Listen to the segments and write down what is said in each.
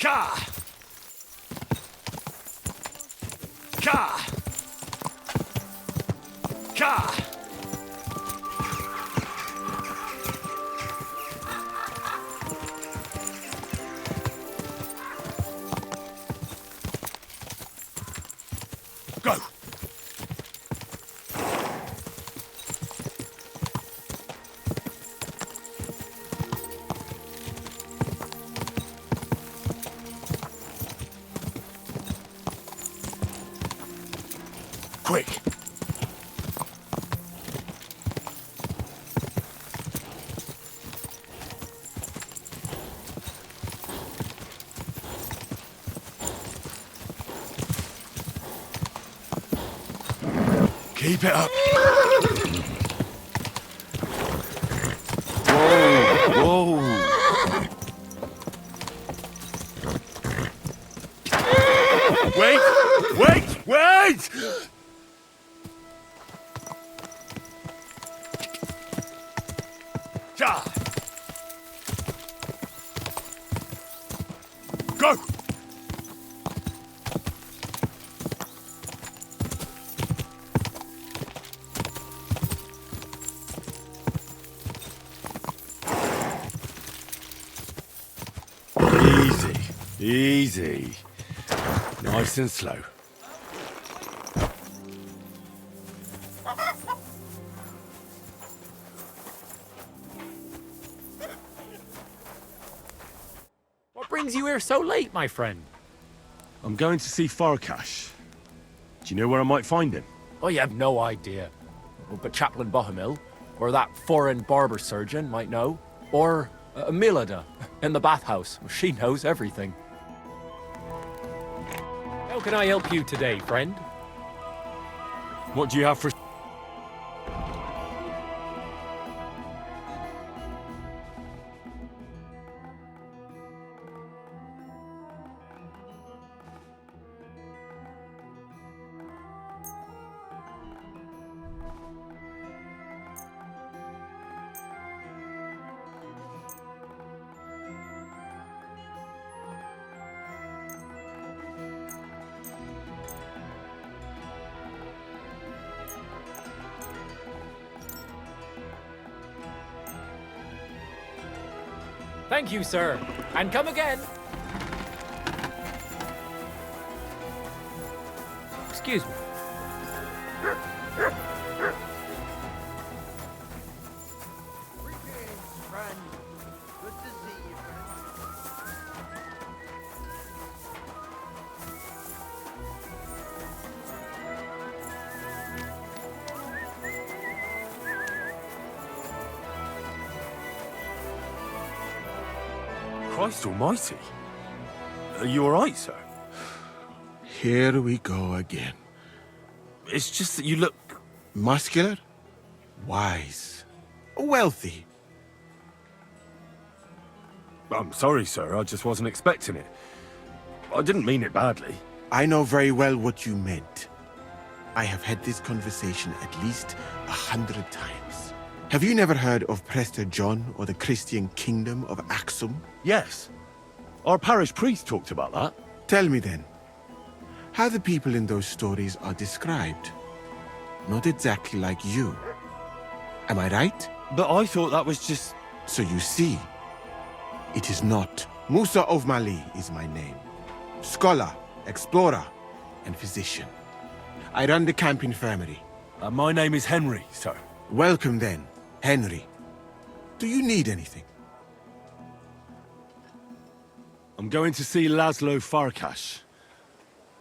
Ka! Ka! Ka! Go! Quick! Keep it up! Whoa! Whoa! Wait! Wait! Wait! Ja! Go! Easy, easy. Nice and slow. What brings you here so late, my friend? I'm going to see Farkash. Do you know where I might find him? Oh, you have no idea. But Chaplain Bohemil, or that foreign barber surgeon might know. Or Milada, in the bathhouse. She knows everything. How can I help you today, friend? What do you have for... Thank you, sir. And come again. Excuse me. Greetings, friend. Good to see you. Christ almighty. Are you alright, sir? Here we go again. It's just that you look... Muscular, wise, wealthy. I'm sorry, sir. I just wasn't expecting it. I didn't mean it badly. I know very well what you meant. I have had this conversation at least 100 times. Have you never heard of Prester John or the Christian kingdom of Axum? Yes. Our parish priest talked about that. Tell me then, how the people in those stories are described. Not exactly like you. Am I right? But I thought that was just... So you see, it is not. Musa of Mali is my name. Scholar, explorer, and physician. I run the camp infirmary. my name is Henry, sir. Welcome then, Henry. Do you need anything? I'm going to see Laszlo Farkash.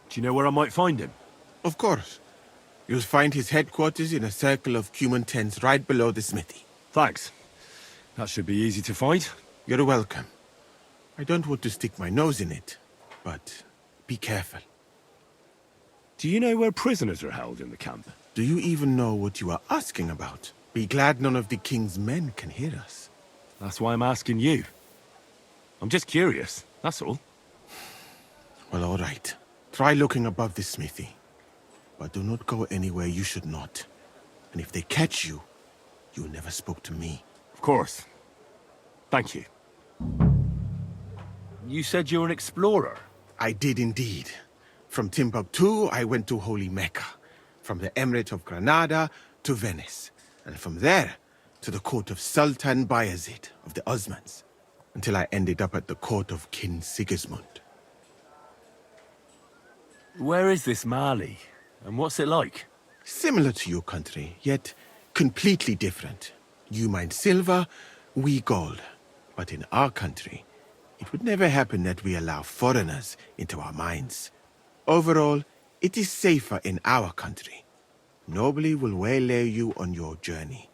Do you know where I might find him? Of course. You'll find his headquarters in a circle of cumin tents right below the smithy. Thanks. That should be easy to find. You're welcome. I don't want to stick my nose in it, but be careful. Do you know where prisoners are held in the camp? Do you even know what you are asking about? Be glad none of the king's men can hear us. That's why I'm asking you. I'm just curious, that's all. Well, all right. Try looking above the smithy. But do not go anywhere you should not. And if they catch you, you never spoke to me. Of course. Thank you. You said you're an explorer. I did indeed. From Timbuktu, I went to Holy Mecca. From the Emirate of Granada to Venice. And from there to the court of Sultan Bayezid of the Osmans. Until I ended up at the court of King Sigismund. Where is this Mali? And what's it like? Similar to your country, yet completely different. You mine silver, we gold. But in our country, it would never happen that we allow foreigners into our mines. Overall, it is safer in our country. Nobody will waylay you on your journey.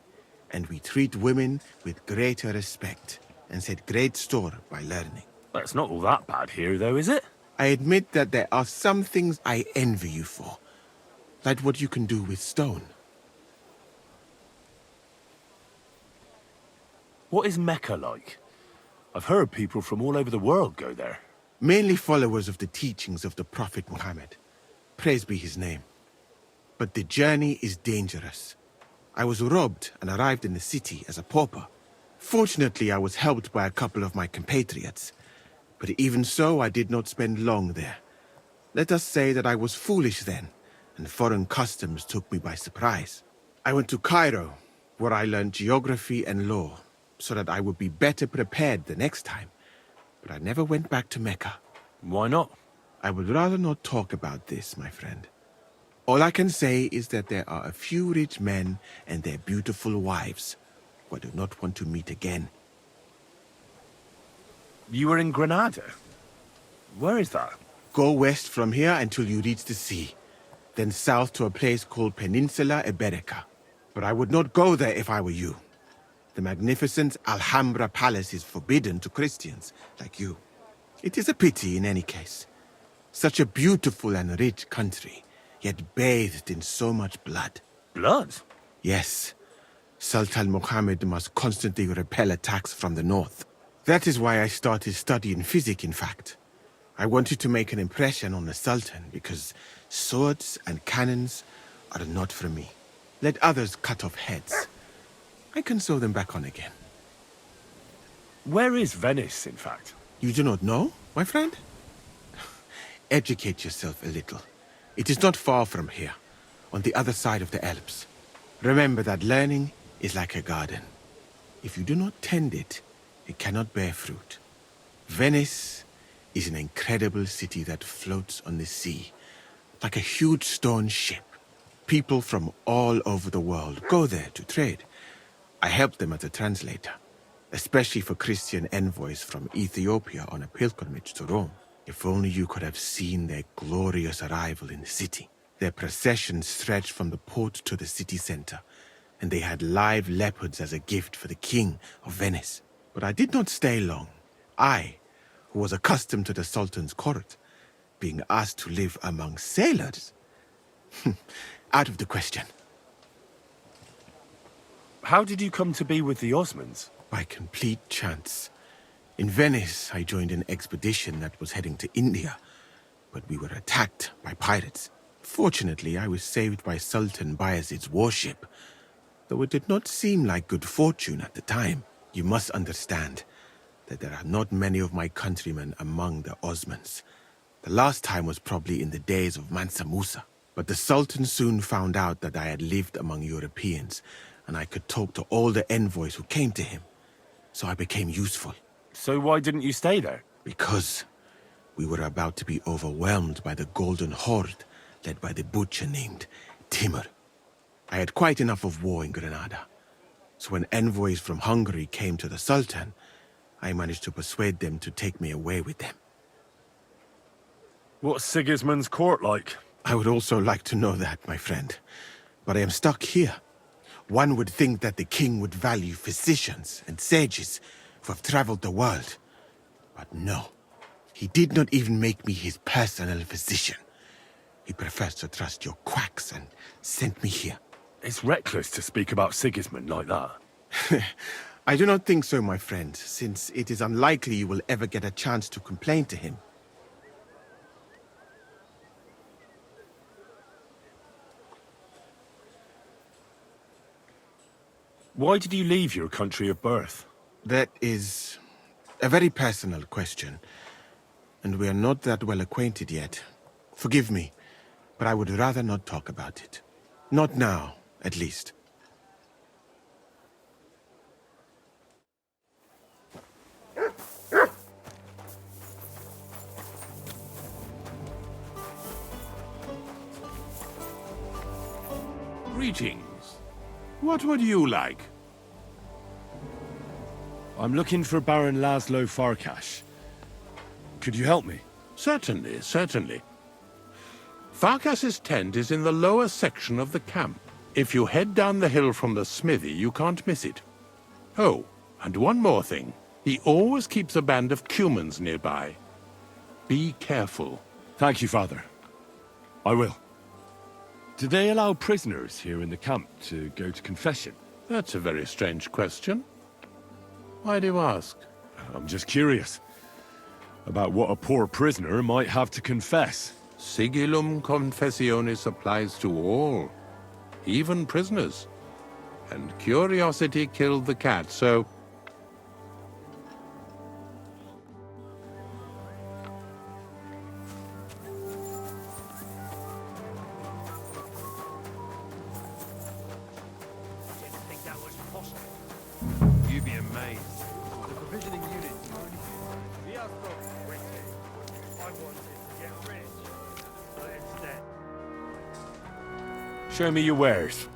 And we treat women with greater respect and set great store by learning. Well, it's not all that bad here, though, is it? I admit that there are some things I envy you for. Like what you can do with stone. What is Mecca like? I've heard people from all over the world go there. Mainly followers of the teachings of the Prophet Muhammad. Praise be his name. But the journey is dangerous. I was robbed and arrived in the city as a pauper. Fortunately, I was helped by a couple of my compatriots. But even so, I did not spend long there. Let us say that I was foolish then, and foreign customs took me by surprise. I went to Cairo, where I learned geography and law, so that I would be better prepared the next time. But I never went back to Mecca. Why not? I would rather not talk about this, my friend. All I can say is that there are a few rich men and their beautiful wives who I do not want to meet again. You were in Granada? Where is that? Go west from here until you reach the sea, then south to a place called Peninsula Iberica. But I would not go there if I were you. The magnificent Alhambra Palace is forbidden to Christians like you. It is a pity in any case. Such a beautiful and rich country, yet bathed in so much blood. Blood? Yes. Sultan Muhammad must constantly repel attacks from the north. That is why I started studying physics, in fact. I wanted to make an impression on the Sultan because swords and cannons are not for me. Let others cut off heads. I can sew them back on again. Where is Venice, in fact? You do not know, my friend? Educate yourself a little. It is not far from here, on the other side of the Alps. Remember that learning is like a garden. If you do not tend it, it cannot bear fruit. Venice is an incredible city that floats on the sea, like a huge stone ship. People from all over the world go there to trade. I help them as a translator, especially for Christian envoys from Ethiopia on a pilgrimage to Rome. If only you could have seen their glorious arrival in the city. Their procession stretched from the port to the city center, and they had live leopards as a gift for the king of Venice. But I did not stay long. I, who was accustomed to the Sultan's court, being asked to live among sailors? Out of the question. How did you come to be with the Osmans? By complete chance. In Venice, I joined an expedition that was heading to India, but we were attacked by pirates. Fortunately, I was saved by Sultan Bayezid's warship, though it did not seem like good fortune at the time. You must understand that there are not many of my countrymen among the Osmans. The last time was probably in the days of Mansa Musa. But the Sultan soon found out that I had lived among Europeans, and I could talk to all the envoys who came to him. So I became useful. So why didn't you stay there? Because we were about to be overwhelmed by the Golden Horde, led by the butcher named Timur. I had quite enough of war in Granada. So when envoys from Hungary came to the Sultan, I managed to persuade them to take me away with them. What's Sigismund's court like? I would also like to know that, my friend. But I am stuck here. One would think that the king would value physicians and sages who have traveled the world. But no. He did not even make me his personal physician. He prefers to trust your quacks and sent me here. It's reckless to speak about Sigismund like that. I do not think so, my friend, since it is unlikely you will ever get a chance to complain to him. Why did you leave your country of birth? That is a very personal question. and we are not that well acquainted yet. Forgive me, but I would rather not talk about it. Not now, at least. Greetings. What would you like? I'm looking for Baron Laszlo Farkash. Could you help me? Certainly, certainly. Farkas's tent is in the lower section of the camp. If you head down the hill from the smithy, you can't miss it. Oh, and one more thing. He always keeps a band of Cumans nearby. Be careful. Thank you, Father. I will. Do they allow prisoners here in the camp to go to confession? That's a very strange question. Why do you ask? I'm just curious about what a poor prisoner might have to confess. Sigillum confessionis applies to all, even prisoners. And curiosity killed the cat, so... Didn't think that was possible. You'd be amazed. The provisioning units are only... We are so wicked. I wanted to get rich, but instead... Show me your wares.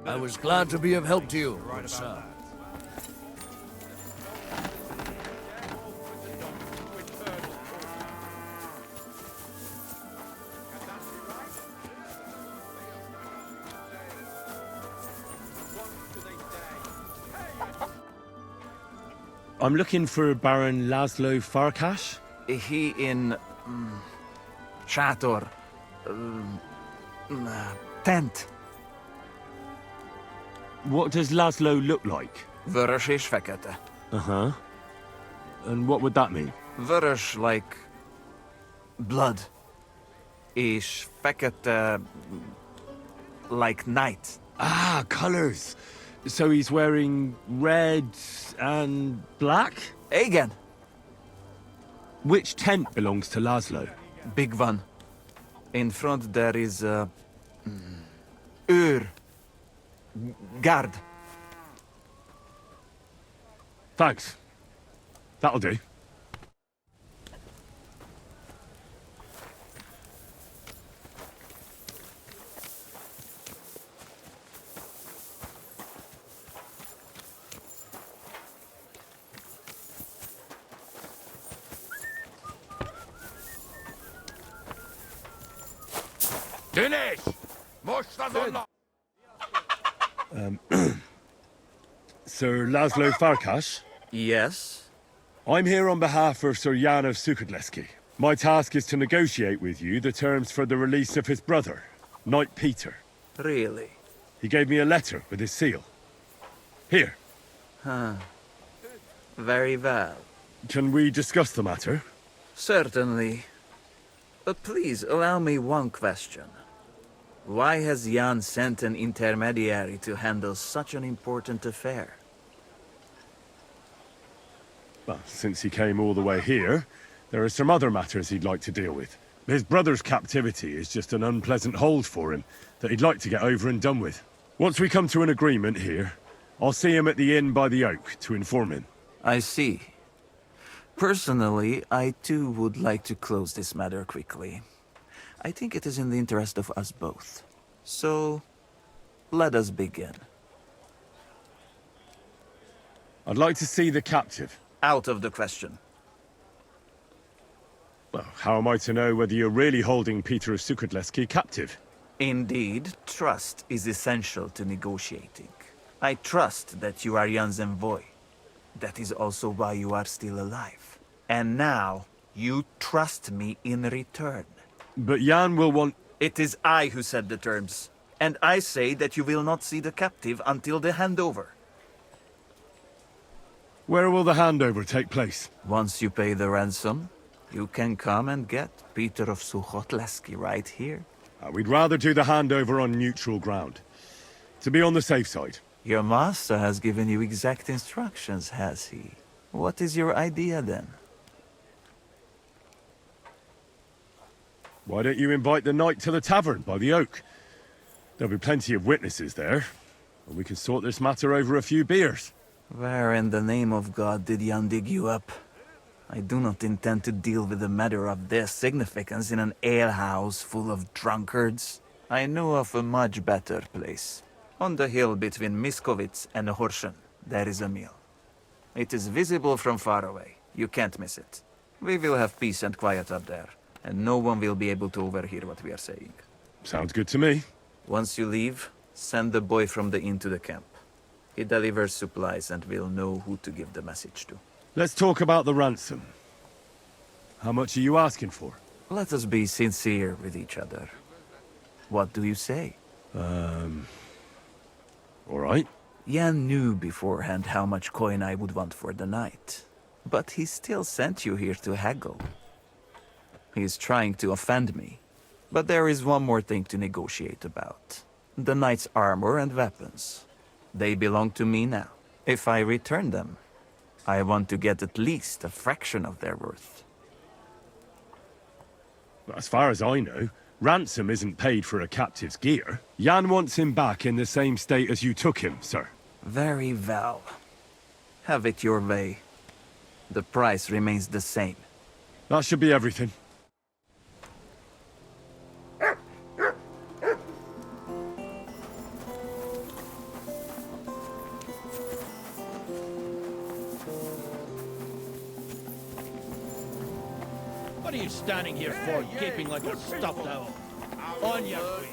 I was glad to be of help to you, good sir. I'm looking for Baron Laszlo Farkash. He in... Shator... tent. What does Laszlo look like? Vörös és fekete. Uh-huh. And what would that mean? Vörös like... blood. És fekete... like night. Ah, colors. So he's wearing red and black? Igen. Which tent belongs to Laszlo? Big one. In front there is a... guard. Thanks. That'll do. Finish! Sir Laszlo Farkash? Yes? I'm here on behalf of Sir Jan of Sukadleski. My task is to negotiate with you the terms for the release of his brother, Knight Peter. Really? He gave me a letter with his seal. Here. Very well. Can we discuss the matter? Certainly. But please, allow me one question. Why has Jan sent an intermediary to handle such an important affair? Well, since he came all the way here, there are some other matters he'd like to deal with. His brother's captivity is just an unpleasant hold for him that he'd like to get over and done with. Once we come to an agreement here, I'll see him at the inn by the oak to inform him. I see. Personally, I too would like to close this matter quickly. I think it is in the interest of us both. So, let us begin. I'd like to see the captive. Out of the question. Well, how am I to know whether you're really holding Peter of Sukadleski captive? Indeed, trust is essential to negotiating. I trust that you are Jan's envoy. That is also why you are still alive. And now, you trust me in return. But Jan will want... It is I who said the terms. And I say that you will not see the captive until the handover. Where will the handover take place? Once you pay the ransom, you can come and get Peter of Suchotleski right here. We'd rather do the handover on neutral ground. To be on the safe side. Your master has given you exact instructions, has he? What is your idea then? Why don't you invite the knight to the tavern by the oak? There'll be plenty of witnesses there, and we can sort this matter over a few beers. Where in the name of God did Jan dig you up? I do not intend to deal with a matter of this significance in an alehouse full of drunkards. I know of a much better place. On the hill between Miskovitz and Horschen, there is a mill. It is visible from far away. You can't miss it. We will have peace and quiet up there, and no one will be able to overhear what we are saying. Sounds good to me. Once you leave, send the boy from the inn to the camp. He delivers supplies and will know who to give the message to. Let's talk about the ransom. How much are you asking for? Let us be sincere with each other. What do you say? All right. Jan knew beforehand how much coin I would want for the night. But he still sent you here to haggle. He is trying to offend me. But there is one more thing to negotiate about. The knight's armor and weapons. They belong to me now. If I return them, I want to get at least a fraction of their worth. As far as I know, ransom isn't paid for a captive's gear. Jan wants him back in the same state as you took him, sir. Very well. Have it your way. The price remains the same. That should be everything. What are you standing here for, gaping like a stuffed owl? On your way.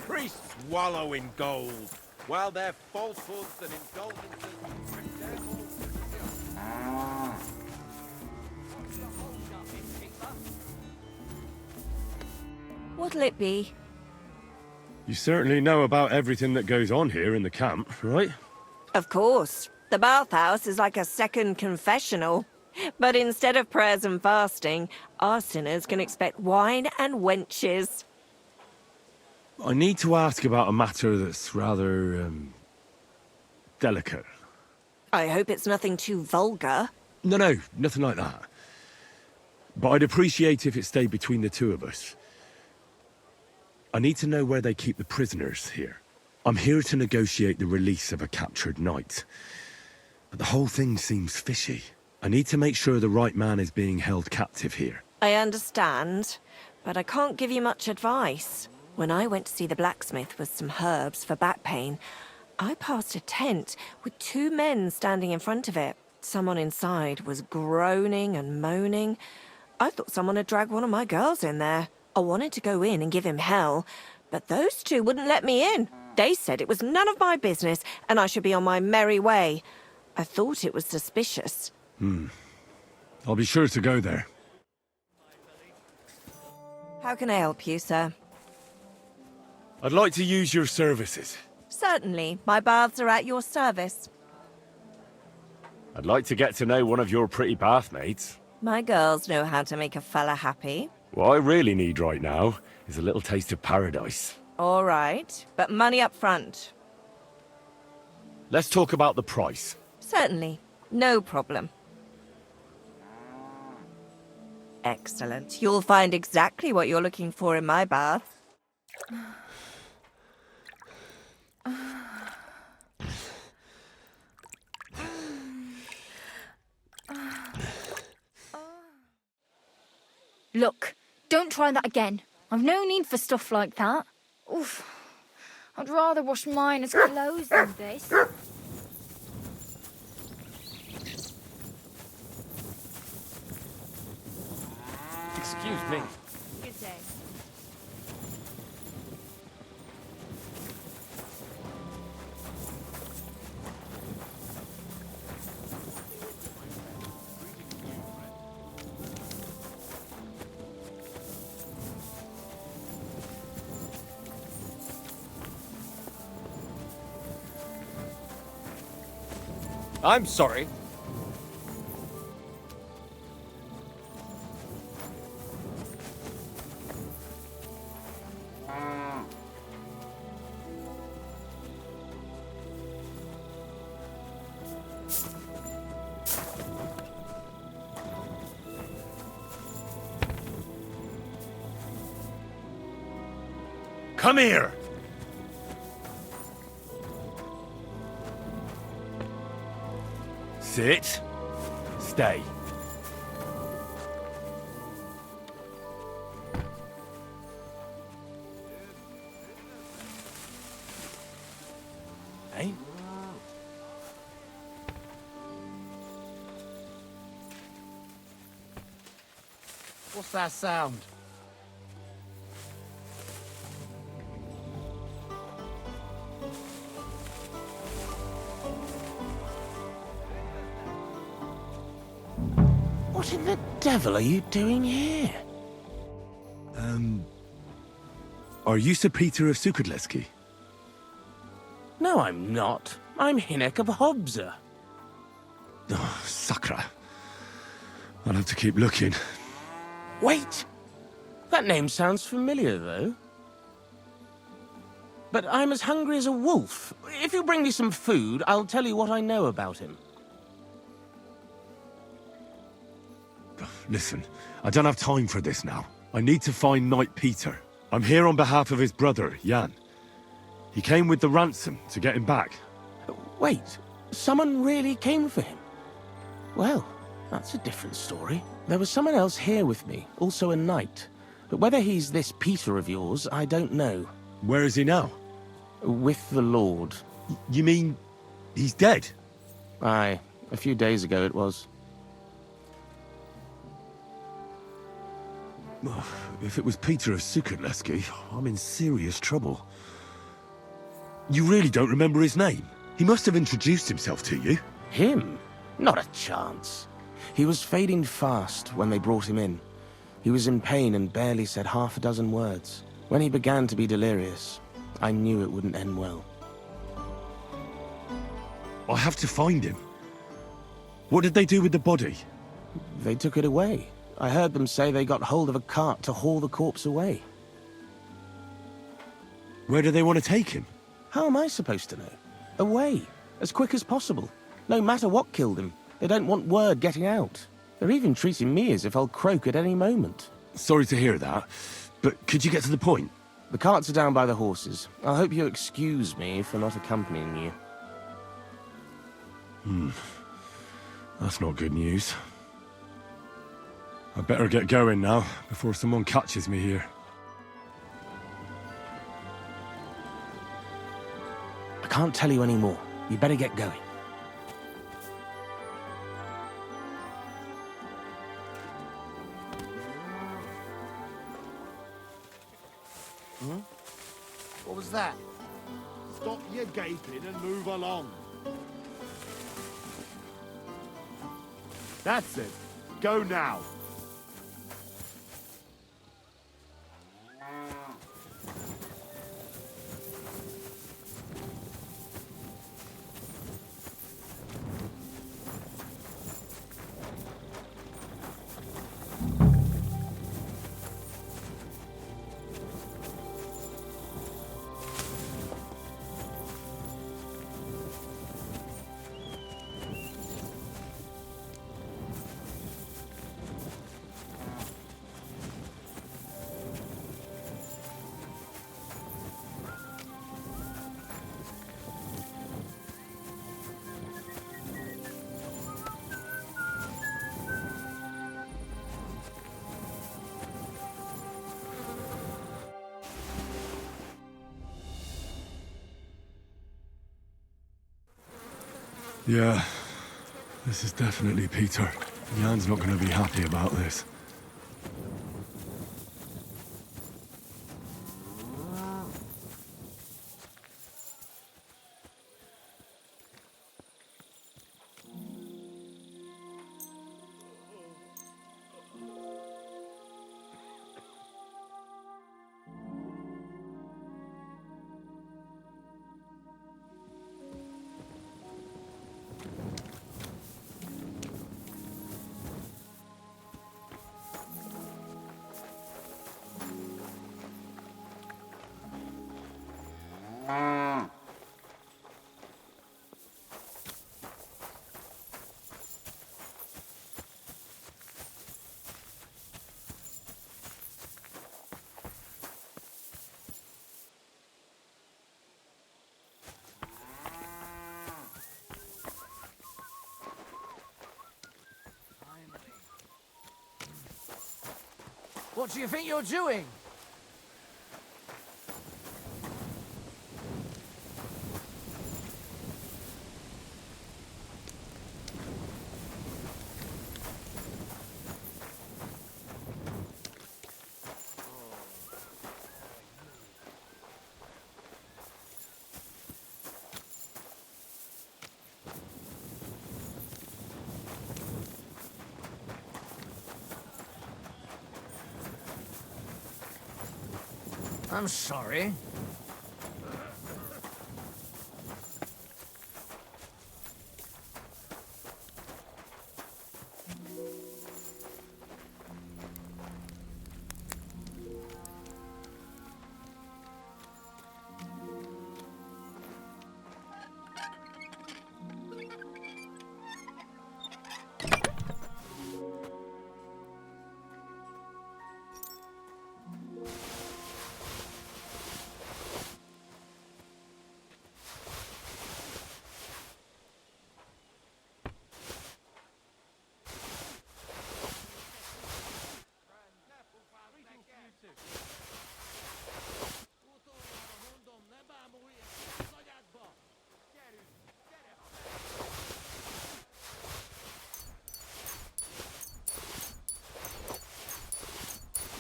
Priests wallow in gold, while their falsehoods and indulgences... What'll it be? You certainly know about everything that goes on here in the camp, right? Of course. The bathhouse is like a second confessional. But instead of prayers and fasting, our sinners can expect wine and wenches. I need to ask about a matter that's rather, delicate. I hope it's nothing too vulgar. No, nothing like that. But I'd appreciate if it stayed between the two of us. I need to know where they keep the prisoners here. I'm here to negotiate the release of a captured knight. But the whole thing seems fishy. I need to make sure the right man is being held captive here. I understand, but I can't give you much advice. When I went to see the blacksmith with some herbs for back pain, I passed a tent with two men standing in front of it. Someone inside was groaning and moaning. I thought someone had dragged one of my girls in there. I wanted to go in and give him hell, but those two wouldn't let me in. They said it was none of my business and I should be on my merry way. I thought it was suspicious. I'll be sure to go there. How can I help you, sir? I'd like to use your services. Certainly. My baths are at your service. I'd like to get to know one of your pretty bathmates. My girls know how to make a fella happy. What I really need right now is a little taste of paradise. All right, but money up front. Let's talk about the price. Certainly. No problem. Excellent. You'll find exactly what you're looking for in my bath. Look, don't try that again. I've no need for stuff like that. Oof. I'd rather wash mine as clothes than this. Excuse me. Good day. I'm sorry. Come here! Sit. Stay. Eh? What's that sound? What in the devil are you doing here? Are you Sir Peter of Sukadleski? No, I'm not. I'm Hinek of Hobza. Oh, Sakra. I'll have to keep looking. Wait! That name sounds familiar, though. But I'm as hungry as a wolf. If you bring me some food, I'll tell you what I know about him. Listen, I don't have time for this now. I need to find Knight Peter. I'm here on behalf of his brother, Jan. He came with the ransom to get him back. Wait, someone really came for him? Well, that's a different story. There was someone else here with me, also a knight. But whether he's this Peter of yours, I don't know. Where is he now? With the Lord. You mean he's dead? Aye, a few days ago it was. If it was Peter of Sukadleski, I'm in serious trouble. You really don't remember his name? He must have introduced himself to you. Him? Not a chance. He was fading fast when they brought him in. He was in pain and barely said half a dozen words. When he began to be delirious, I knew it wouldn't end well. I have to find him. What did they do with the body? They took it away. I heard them say they got hold of a cart to haul the corpse away. Where do they want to take him? How am I supposed to know? Away, as quick as possible. No matter what killed him, they don't want word getting out. They're even treating me as if I'll croak at any moment. Sorry to hear that, but could you get to the point? The carts are down by the horses. I hope you'll excuse me for not accompanying you. That's not good news. I better get going now, before someone catches me here. I can't tell you any more. You better get going. What was that? Stop your gaping and move along. That's it. Go now. Yeah, this is definitely Peter. Jan's not going to be happy about this. What do you think you're doing? I'm sorry.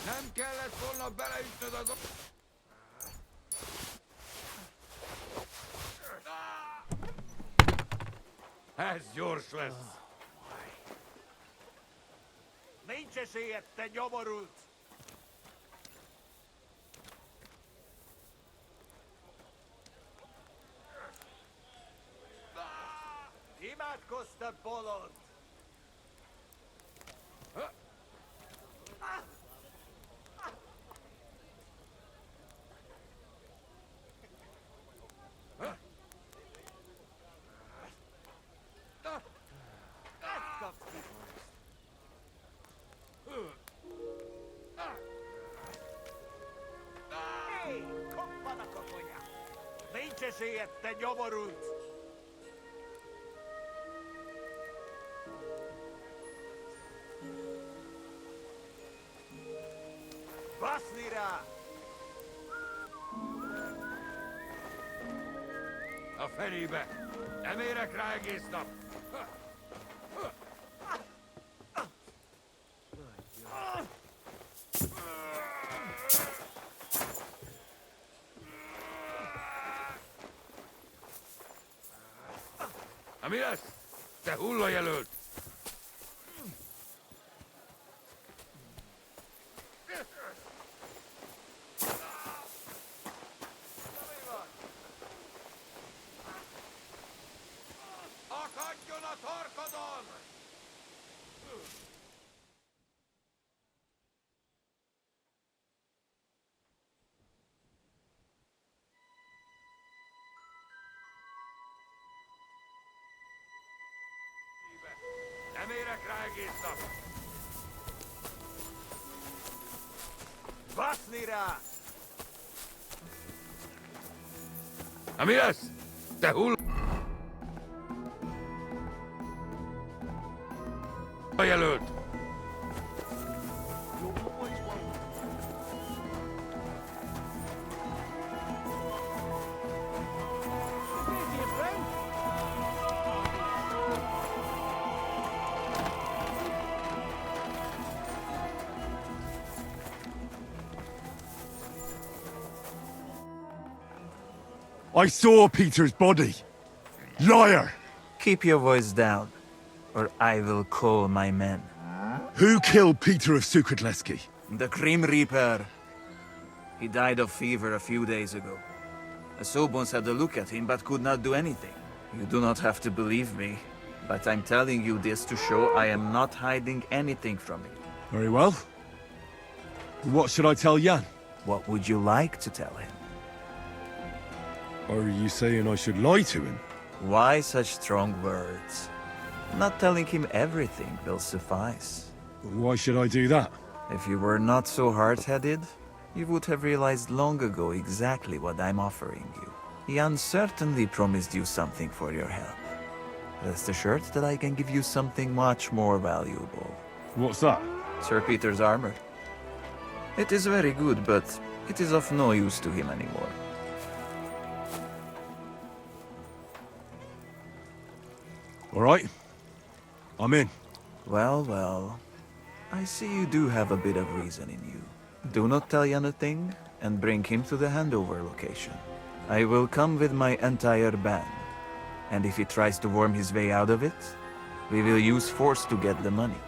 Nem kellett volna beleütnöd az... Ez gyors lesz. Nincs esélyed, te nyomorult! Imádkoztat, bolond! Nincs esélyed, te nyomorult! Baszni rá! A fenébe! Nem érek rá egész nap! Mi lesz? Te hullajelölt! Akadjon a torkodon! Nem érek rá egész nap! Baszni rá! Mi lesz? Te hull... A jelölt! I saw Peter's body. Liar! Keep your voice down, or I will call my men. Who killed Peter of Sukatleski? The Grim Reaper. He died of fever a few days ago. The Sobons had a look at him, but could not do anything. You do not have to believe me, but I'm telling you this to show I am not hiding anything from you. Very well. What should I tell Jan? What would you like to tell him? Are you saying I should lie to him? Why such strong words? Not telling him everything will suffice. Why should I do that? If you were not so hard-headed, you would have realized long ago exactly what I'm offering you. Jan certainly promised you something for your help. Rest assured that I can give you something much more valuable. What's that? Sir Peter's armor. It is very good, but it is of no use to him anymore. All right. I'm in. Well, well. I see you do have a bit of reason in you. Do not tell anything, and bring him to the handover location. I will come with my entire band. And if he tries to worm his way out of it, we will use force to get the money.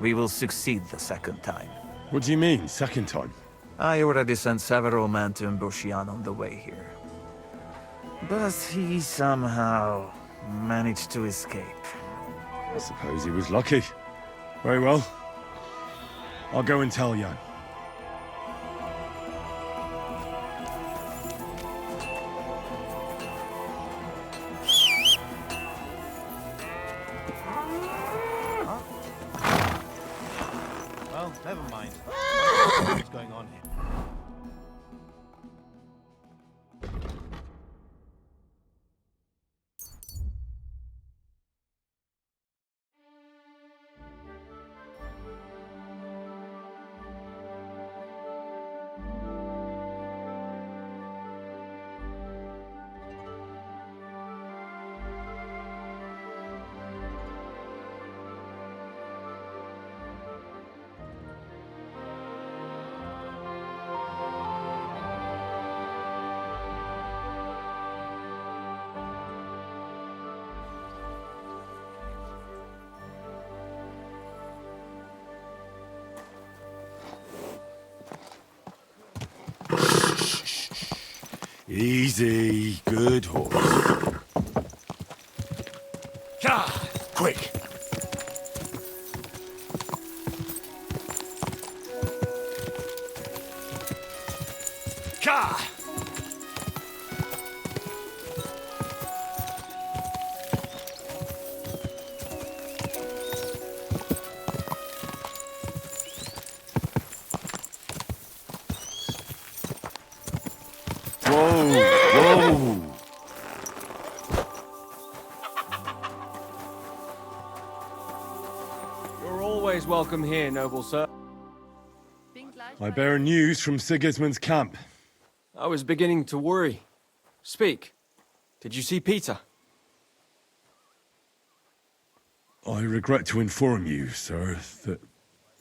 We will succeed the second time. What do you mean, second time? I already sent several men to ambush Jan on the way here. But he somehow managed to escape. I suppose he was lucky. Very well. I'll go and tell Jan. Well, never mind. What's going on here? Easy, good horse. Quick. Whoa! You're always welcome here, noble sir. I bear news from Sigismund's camp. I was beginning to worry. Speak. Did you see Peter? I regret to inform you, sir, that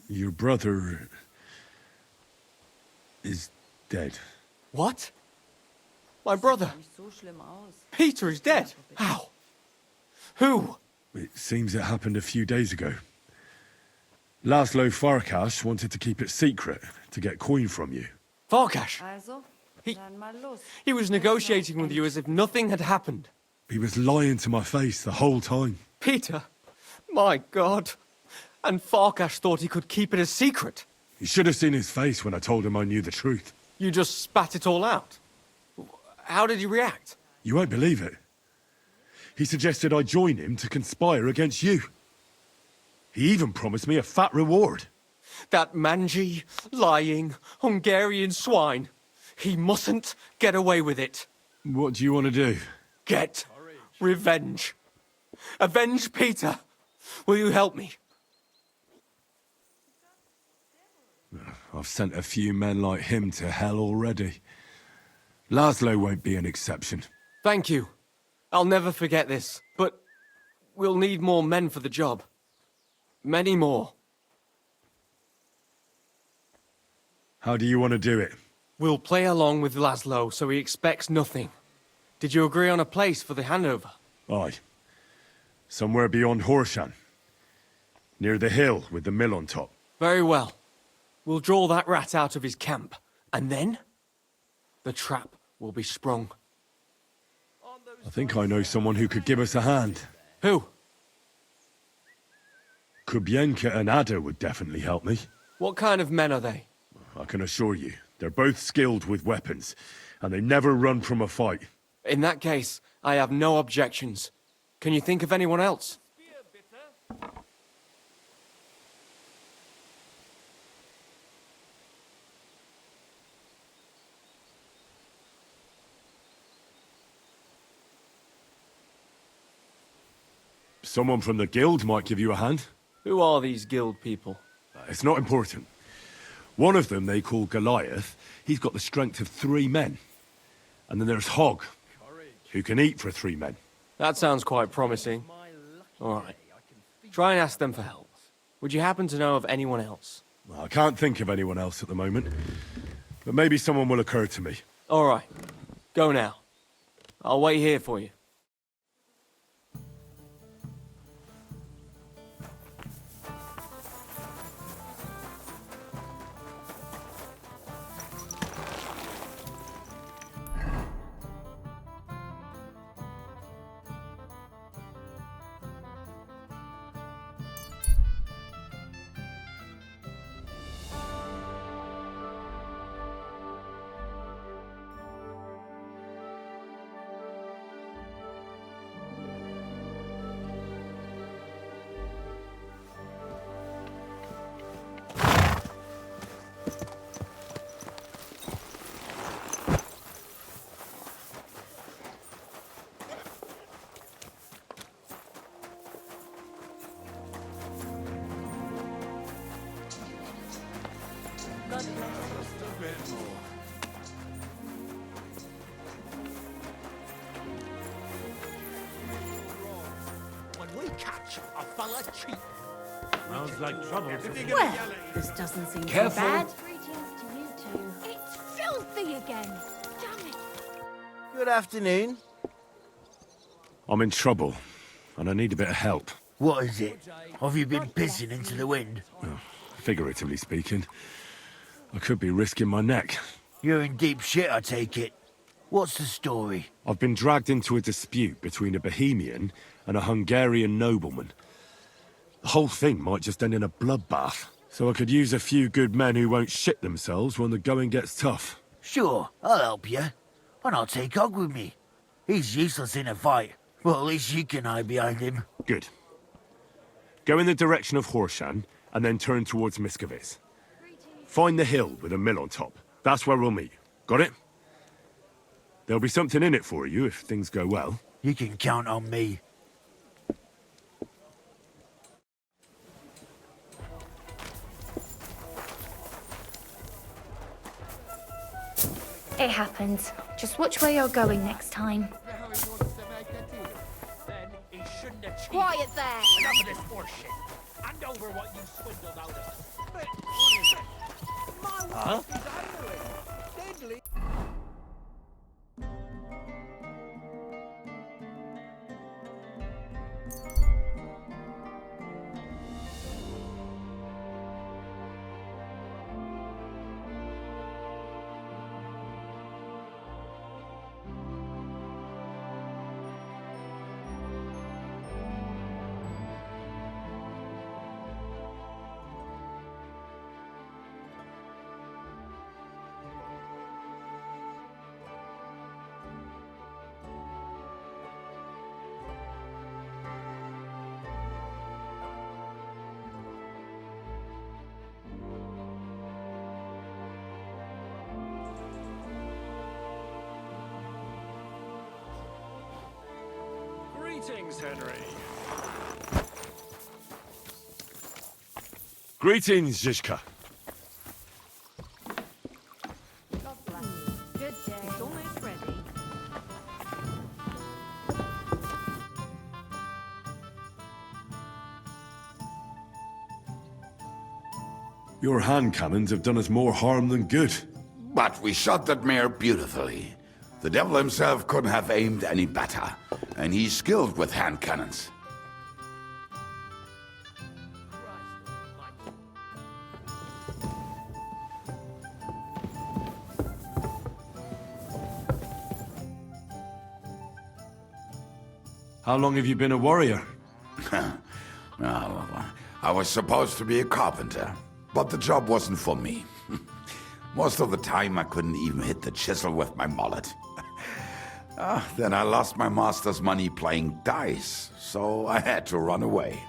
your brother is dead. What? My brother? Peter is dead? How? Who? It seems it happened a few days ago. Laszlo Farkas wanted to keep it secret to get coin from you. Farkas? He was negotiating with you as if nothing had happened. He was lying to my face the whole time. Peter? My God. And Farkas thought he could keep it a secret. You should have seen his face when I told him I knew the truth. You just spat it all out. How did he react? You won't believe it. He suggested I join him to conspire against you. He even promised me a fat reward. That mangy, lying, Hungarian swine. He mustn't get away with it. What do you want to do? Get revenge. Avenge Peter. Will you help me? I've sent a few men like him to hell already. Laszlo won't be an exception. Thank you. I'll never forget this. But we'll need more men for the job. Many more. How do you want to do it? We'll play along with Laszlo so he expects nothing. Did you agree on a place for the handover? Aye. Somewhere beyond Horshan. Near the hill with the mill on top. Very well. We'll draw that rat out of his camp. And then? The trap will be sprung. I think I know someone who could give us a hand. Who? Kubienka and Ada would definitely help me. What kind of men are they? I can assure you, they're both skilled with weapons, and they never run from a fight. In that case, I have no objections. Can you think of anyone else? Someone from the guild might give you a hand. Who are these guild people? It's not important. One of them they call Goliath. He's got the strength of 3 men. And then there's Hog, who can eat for 3 men. That sounds quite promising. All right. Try and ask them for help. Would you happen to know of anyone else? Well, I can't think of anyone else at the moment. But maybe someone will occur to me. All right. Go now. I'll wait here for you. When we catch a fella cheap. Sounds like trouble. Well, this doesn't seem Careful. too bad. Greetings to you two. It's filthy again. Damn it. Good afternoon. I'm in trouble, and I need a bit of help. What is it? Have you been pissing into the wind? Well, figuratively speaking. I could be risking my neck. You're in deep shit, I take it. What's the story? I've been dragged into a dispute between a Bohemian and a Hungarian nobleman. The whole thing might just end in a bloodbath. So I could use a few good men who won't shit themselves when the going gets tough. Sure, I'll help you. And I'll take Hog with me. He's useless in a fight. Well, at least you can hide behind him. Good. Go in the direction of Horshan, and then turn towards Miskovitz. Find the hill with a mill on top. That's where we'll meet. Got it? There'll be something in it for you if things go well. You can count on me. It happens. Just watch where you're going next time. Then he shouldn't have cheated. Quiet there! Enough of this horseshit. Hand over what you swindled out of us. But what is it? My wife is angry. Deadly. Greetings, Henry. Greetings, Zizka. Good day. It's almost ready. Your hand cannons have done us more harm than good. But we shot that mare beautifully. The devil himself couldn't have aimed any better, and he's skilled with hand cannons. How long have you been a warrior? Well, I was supposed to be a carpenter, but the job wasn't for me. Most of the time, I couldn't even hit the chisel with my mallet. Then I lost my master's money playing dice, so I had to run away.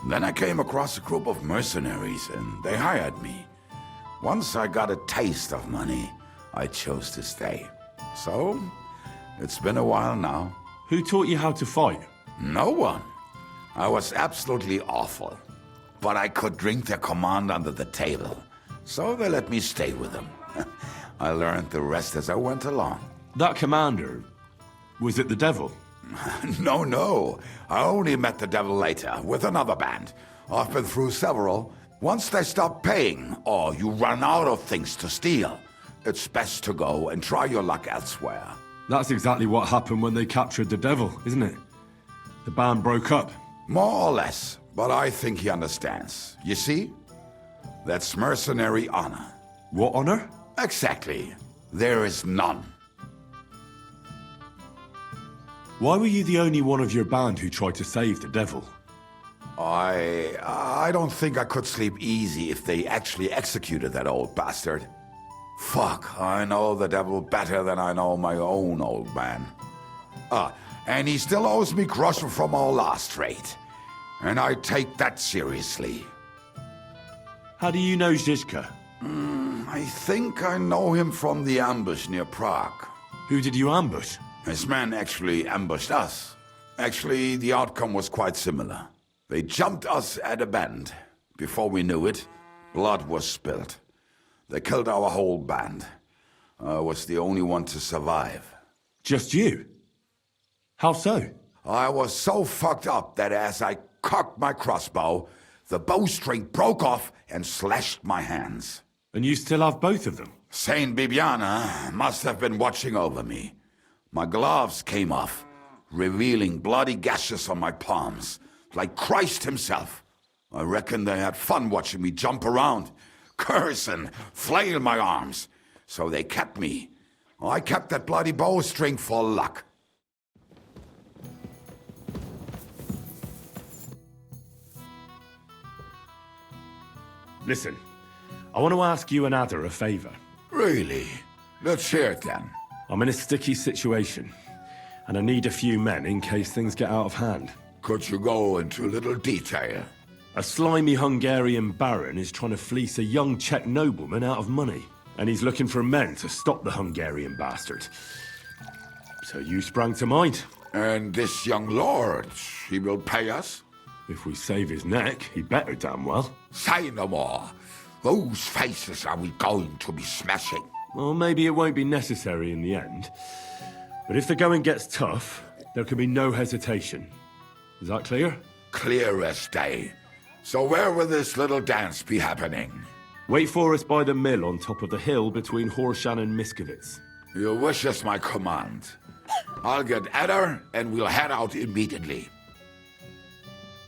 Then I came across a group of mercenaries, and they hired me. Once I got a taste of money, I chose to stay. So, it's been a while now. Who taught you how to fight? No one. I was absolutely awful. But I could drink their command under the table. so they let me stay with them. I learned the rest as I went along. That commander, was it the devil? No. I only met the devil later, with another band. I've been through several. Once they stop paying, or you run out of things to steal, it's best to go and try your luck elsewhere. That's exactly what happened when they captured the devil, isn't it? The band broke up. More or less, but I think he understands. You see? That's mercenary honor. What honor? Exactly. There is none. Why were you the only one of your band who tried to save the devil? I don't think I could sleep easy if they actually executed that old bastard. Fuck, I know the devil better than I know my own old man. And he still owes me groschen from our last raid. And I take that seriously. How do you know Zizka? I think I know him from the ambush near Prague. Who did you ambush? His men actually ambushed us. Actually, the outcome was quite similar. They jumped us at a bend. Before we knew it, blood was spilled. They killed our whole band. I was the only one to survive. Just you? How so? I was so fucked up that as I cocked my crossbow, the bowstring broke off and slashed my hands. And you still have both of them? Saint Bibiana must have been watching over me. My gloves came off, revealing bloody gashes on my palms, like Christ himself. I reckon they had fun watching me jump around, curse and flail my arms. So they kept me. I kept that bloody bowstring for luck. Listen, I want to ask you and Ada a favor. Really? Let's hear it then. I'm in a sticky situation, and I need a few men in case things get out of hand. Could you go into a little detail? A slimy Hungarian baron is trying to fleece a young Czech nobleman out of money, and he's looking for men to stop the Hungarian bastard. So you sprang to mind. And this young lord, he will pay us? If we save his neck, he better damn well. Say no more. Whose faces are we going to be smashing? Well, maybe it won't be necessary in the end. But if the going gets tough, there can be no hesitation. Is that clear? Clear as day. So where will this little dance be happening? Wait for us by the mill on top of the hill between Horshan and Miskovitz. Your wish is my command. I'll get Edder and we'll head out immediately.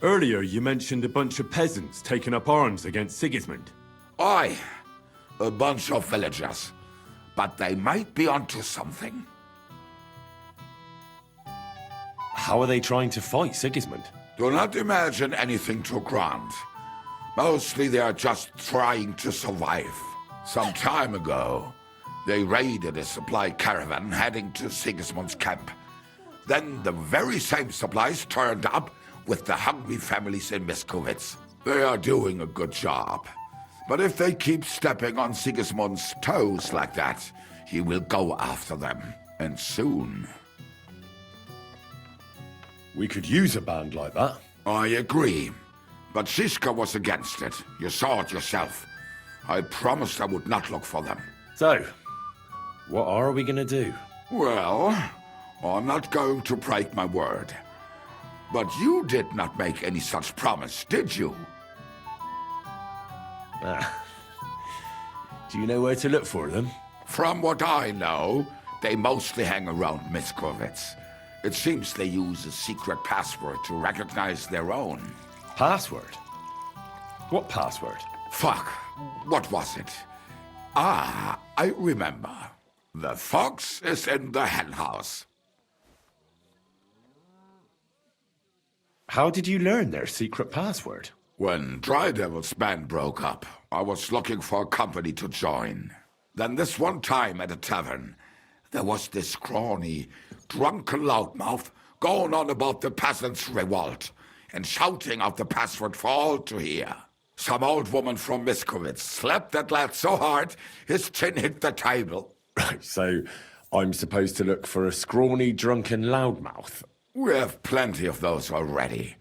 Earlier you mentioned a bunch of peasants taking up arms against Sigismund. Aye, a bunch of villagers. But they might be onto something. How are they trying to fight Sigismund? Do not imagine anything too grand. Mostly they are just trying to survive. Some time ago, they raided a supply caravan heading to Sigismund's camp. Then the very same supplies turned up with the hungry families in Miskovitz. They are doing a good job. But if they keep stepping on Sigismund's toes like that, he will go after them, and soon. We could use a band like that. I agree. But Ziska was against it. You saw it yourself. I promised I would not look for them. So, what are we gonna do? Well, I'm not going to break my word. But you did not make any such promise, did you? Do you know where to look for them? From what I know, they mostly hang around Miskovitz. It seems they use a secret password to recognize their own. Password? What password? Fuck. What was it? Ah, I remember. The fox is in the henhouse. How did you learn their secret password? When Dry Devil's band broke up, I was looking for a company to join. Then this one time at a tavern, there was this scrawny, drunken loudmouth going on about the peasants' revolt and shouting out the password for all to hear. Some old woman from Miskovitz slapped that lad so hard, his chin hit the table. Right, so I'm supposed to look for a scrawny, drunken loudmouth? We have plenty of those already.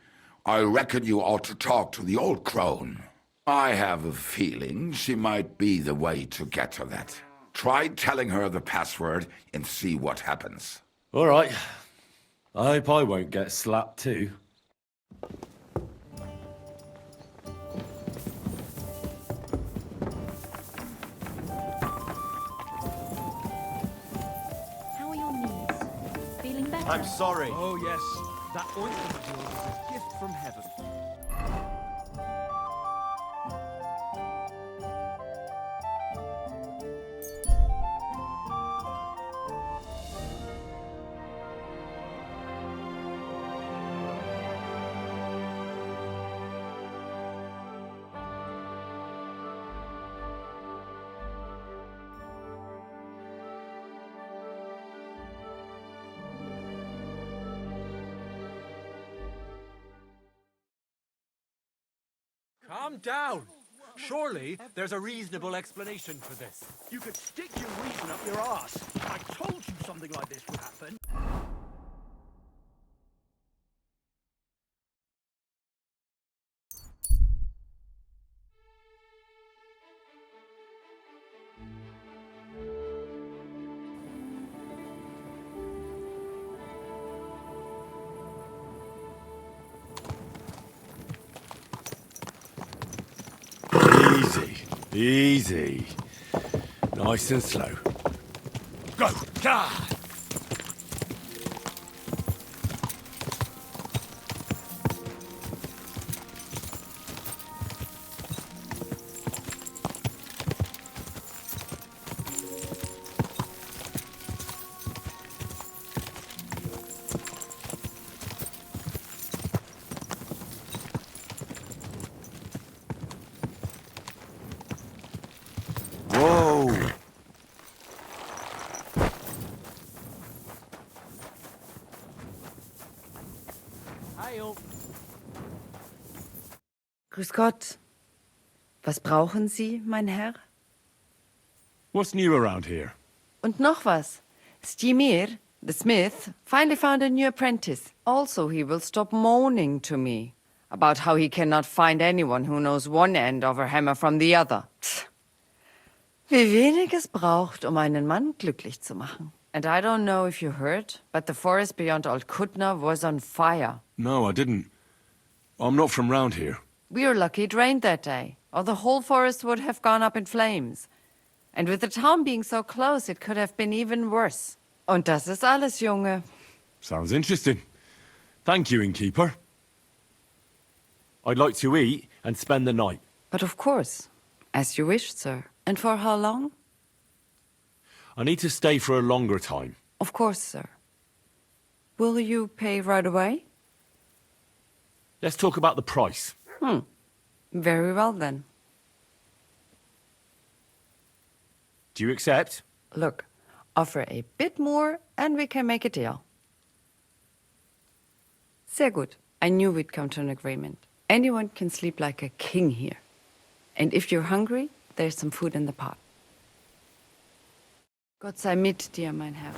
I reckon you ought to talk to the old crone. I have a feeling she might be the way to get to that. Try telling her the password and see what happens. All right. I hope I won't get slapped too. How are your knees? Feeling better? I'm sorry. Oh, yes. That ointment of yours is a gift from heaven. Calm down. Surely there's a reasonable explanation for this. You could stick your reason up your arse. I told you something like this would happen. Easy. Easy. Nice and slow. Go! God! Whoa! Heil. Grüß Gott. Was brauchen Sie, mein Herr? What's new around here? Und noch was. Stimir, the smith, finally found a new apprentice. Also, he will stop moaning to me about how he cannot find anyone who knows one end of a hammer from the other. Psst. Wie wenig es braucht, einen Mann glücklich zu machen. And I don't know if you heard, but the forest beyond Old Kutna was on fire. No, I didn't. I'm not from round here. We were lucky it rained that day, or the whole forest would have gone up in flames. And with the town being so close, it could have been even worse. Und das ist alles, Junge. Sounds interesting. Thank you, innkeeper. I'd like to eat and spend the night. But of course, as you wish, sir. And for how long? I need to stay for a longer time. Of course, sir. Will you pay right away? Let's talk about the price. Very well, then. Do you accept? Look, offer a bit more and we can make a deal. Sehr gut. I knew we'd come to an agreement. Anyone can sleep like a king here. And if you're hungry, there's some food in the pot. Gott sei mit dir, mein Herr.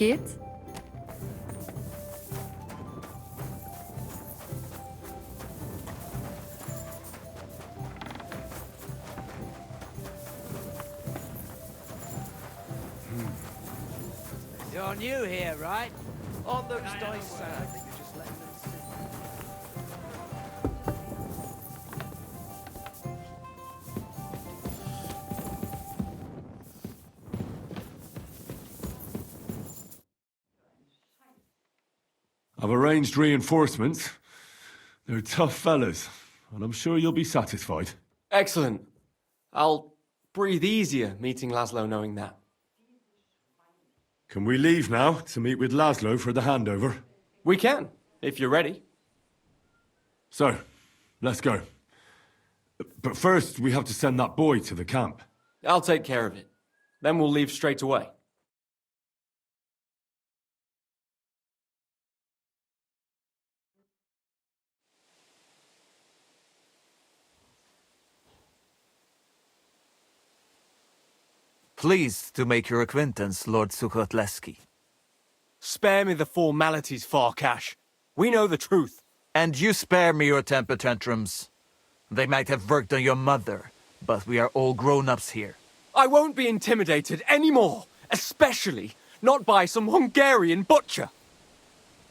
geht's? You're new here, right? On those dice, sir. I've arranged reinforcements. They're tough fellas, and I'm sure you'll be satisfied. Excellent. I'll breathe easier meeting Laszlo knowing that. Can we leave now to meet with Laszlo for the handover? We can, if you're ready. So, let's go. But first, we have to send that boy to the camp. I'll take care of it. Then we'll leave straight away. Pleased to make your acquaintance, Lord Sukhotleski. Spare me the formalities, Farkash. We know the truth. And you spare me your temper tantrums. They might have worked on your mother, but we are all grown-ups here. I won't be intimidated anymore, especially not by some Hungarian butcher.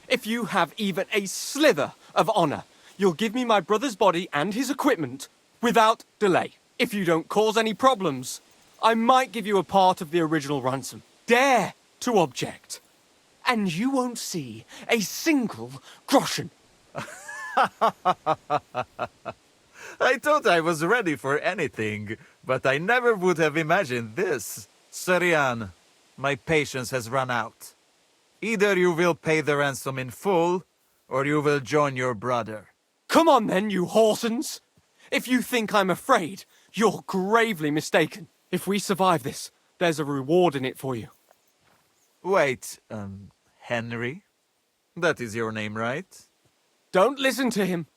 If you have even a slither of honor, you'll give me my brother's body and his equipment without delay. If you don't cause any problems, I might give you a part of the original ransom. Dare to object, and you won't see a single groschen. I thought I was ready for anything, but I never would have imagined this. Sarian, my patience has run out. Either you will pay the ransom in full, or you will join your brother. Come on then, you horsens! If you think I'm afraid, you're gravely mistaken. If we survive this, there's a reward in it for you. Wait, Henry? That is your name, right? Don't listen to him.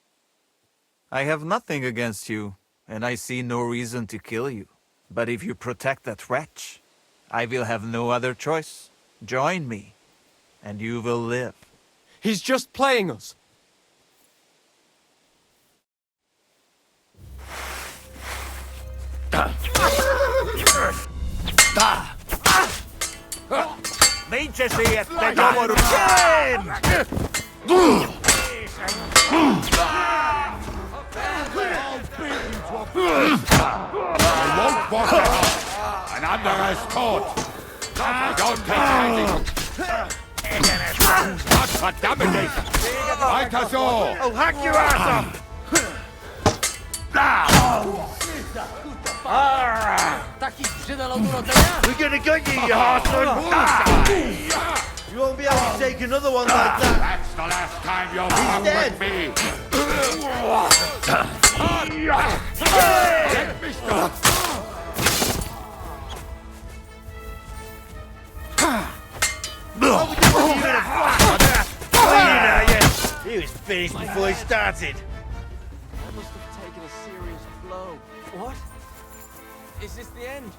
I have nothing against you, and I see no reason to kill you. But if you protect that wretch, I will have no other choice. Join me, and you will live. He's just playing us. Vincersi e te domoru chen! I won't walk it out. And under arrest court. I don't take anything. Not for domination. Like us all. I'll hack your ass off! We're gonna get you, you horseman! You won't be able to take another one like that. That's the last time you'll fuck with me. Let me stop. He was finished before he started. I must have taken a serious blow. What? Is this the end?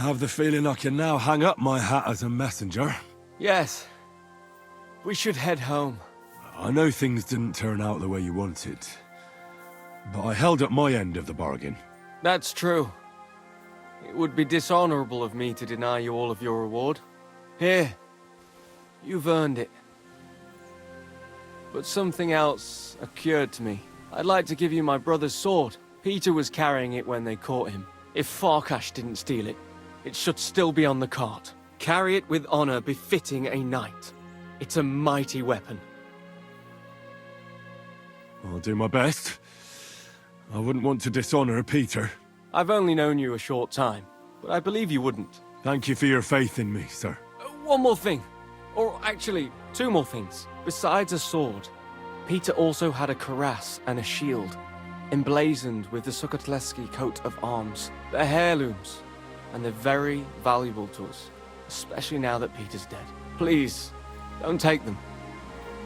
have the feeling I can now hang up my hat as a messenger. Yes. We should head home. I know things didn't turn out the way you wanted, but I held up my end of the bargain. That's true. It would be dishonorable of me to deny you all of your reward. Here. You've earned it. But something else occurred to me. I'd like to give you my brother's sword. Peter was carrying it when they caught him. If Farkash didn't steal it, it should still be on the cart. Carry it with honor befitting a knight. It's a mighty weapon. I'll do my best. I wouldn't want to dishonor Peter. I've only known you a short time, but I believe you wouldn't. Thank you for your faith in me, sir. One more thing. Or actually, two more things. Besides a sword, Peter also had a cuirass and a shield, emblazoned with the Sukatleski coat of arms. They're heirlooms, and they're very valuable to us, especially now that Peter's dead. Please, don't take them.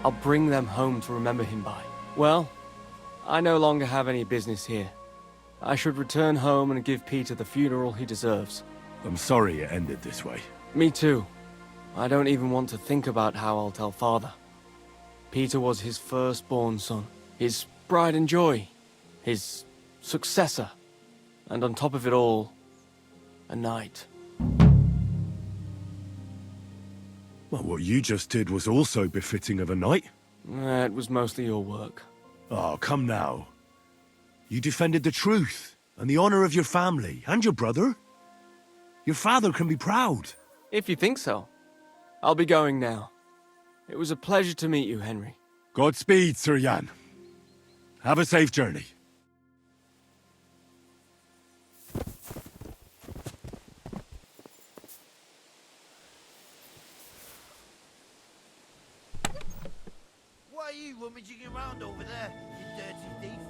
I'll bring them home to remember him by. Well, I no longer have any business here. I should return home and give Peter the funeral he deserves. I'm sorry it ended this way. Me too. I don't even want to think about how I'll tell Father. Peter was his firstborn son, his pride and joy, his successor, and on top of it all, a knight. Well, what you just did was also befitting of a knight. It was mostly your work. Oh, come now. You defended the truth and the honor of your family and your brother. Your father can be proud. If you think so. I'll be going now. It was a pleasure to meet you, Henry. Godspeed, Sir Jan. Have a safe journey. Why are you rummaging around over there, you dirty thief?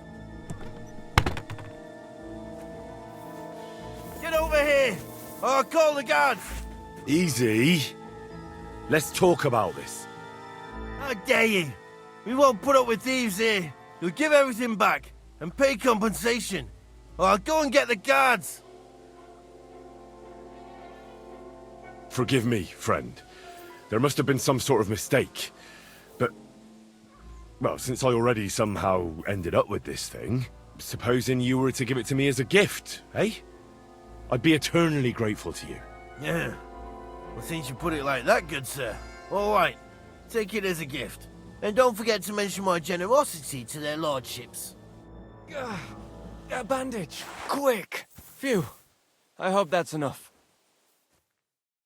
Get over here, or I'll call the guards! Easy. Let's talk about this. How dare you? We won't put up with thieves here. You'll give everything back, and pay compensation, or I'll go and get the guards! Forgive me, friend. There must have been some sort of mistake. But, well, since I already somehow ended up with this thing, supposing you were to give it to me as a gift, eh? I'd be eternally grateful to you. Yeah. Well, since you put it like that, good sir. All right. Take it as a gift. And don't forget to mention my generosity to their lordships. A bandage. Quick. Phew. I hope that's enough.